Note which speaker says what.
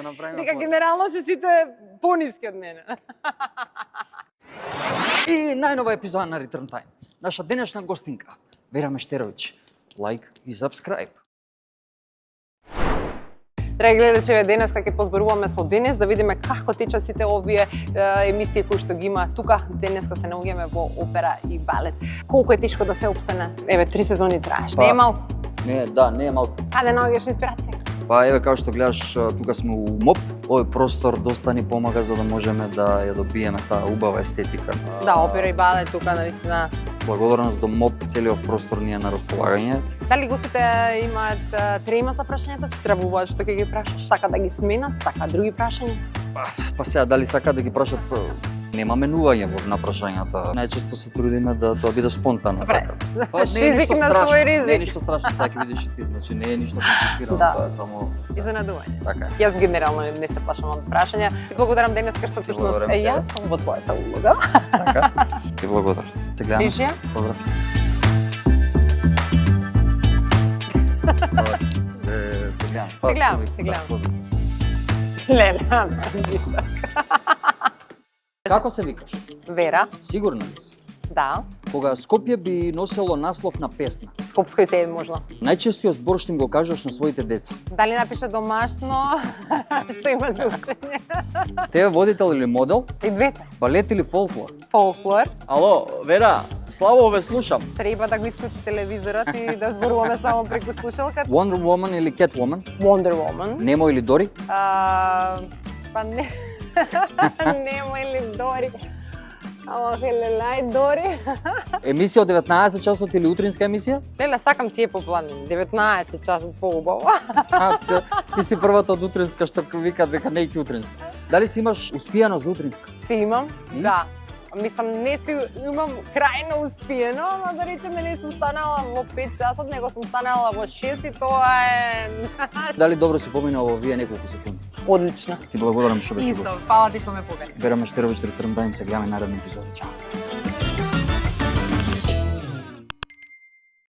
Speaker 1: Дека генерално се сите пониски од мене.
Speaker 2: И најнова епизода на Return Time. Наша денешна гостинка, Вера Мештеровиќ. Лайк и subscribe.
Speaker 1: Драги гледачи, денес ќе позборуваме со Денис да видиме како течат сите овие емисии кои што ги има тука. Денеска се наоѓаме во опера и балет. Колку е тешко да се опстане? Еве 3 сезони траеш. Не е малку.
Speaker 2: Не е малку.
Speaker 1: Каде наоѓаш инспирација?
Speaker 2: Па еве како што гледаш, тука сме у МОП. Овој простор доста ни помага за да можеме да ја добиеме таа убава естетика.
Speaker 1: Да, опера и балет тука навистина.
Speaker 2: Благодарност до МОП, целиот простор ни е на располагање.
Speaker 1: Дали гостите имаат трема за прашањата? Стравуваат што ќе ги прашаш? Сака да ги сменат? Сака други прашања?
Speaker 2: Па сега дали сака да ги прашат, нема менување на прашањата. Најчесто се трудиме да тоа биде спонтанно.
Speaker 1: Спрес.
Speaker 2: Па не е
Speaker 1: Ризик
Speaker 2: ништо
Speaker 1: на
Speaker 2: страшно,
Speaker 1: свој ризик.
Speaker 2: не е ништо страшно, сега ќе видиш и ти, значи не е ништо комплицирано,
Speaker 1: Да.
Speaker 2: тоа е само
Speaker 1: Изненадување.
Speaker 2: така е.
Speaker 1: Јас генерално не се плашам од прашања. Ти благодарам денеска што всушност
Speaker 2: благодарам
Speaker 1: јас
Speaker 2: тебе.
Speaker 1: сум во твојата улога.
Speaker 2: Така. Ти благодарам. Те гледам.
Speaker 1: Вижија?
Speaker 2: Поздрав. Се гледам.
Speaker 1: Се гледам. Леле,
Speaker 2: Како се викаш?
Speaker 1: Вера,
Speaker 2: Сигурна ли си?
Speaker 1: да.
Speaker 2: Кога Скопје би носело наслов на песна,
Speaker 1: Скопско и се можно.
Speaker 2: најчестиот збор што им го кажеш на своите деца?
Speaker 1: Дали напише домашно, што има за учење?
Speaker 2: Тебе водител или модел?
Speaker 1: И двете.
Speaker 2: Балет или фолклор?
Speaker 1: Фолклор.
Speaker 2: Ало, Вера, слабо ве слушам.
Speaker 1: Треба да го исклучи телевизорот и да зборуваме само преку слушалката.
Speaker 2: Wonder Woman или Catwoman?
Speaker 1: Wonder Woman.
Speaker 2: Немо или Дори?
Speaker 1: Па не. Немо или Дори. Ама хелелај Дори.
Speaker 2: Емисија од 19 часот или утринска емисија?
Speaker 1: Леле, сакам тие поплани. 19 часот поубаво.
Speaker 2: Ти си првата од утринска што вика дека не е утринска. Дали си имаш успијано за утринска?
Speaker 1: Си имам,
Speaker 2: И?
Speaker 1: да. Мислам, не си имам крајно успиено, ама да речеме не сум станала во 5 часот, него сум станала во 6 и тоа е...
Speaker 2: Дали добро си поминала во вие неколку секунди?
Speaker 1: Одлично.
Speaker 2: Ти благодарам што беше
Speaker 1: Исто, фала ти што ме покани.
Speaker 2: Вера Мештеровиќ, Return Time, се гледаме наредни епизоди. Чао.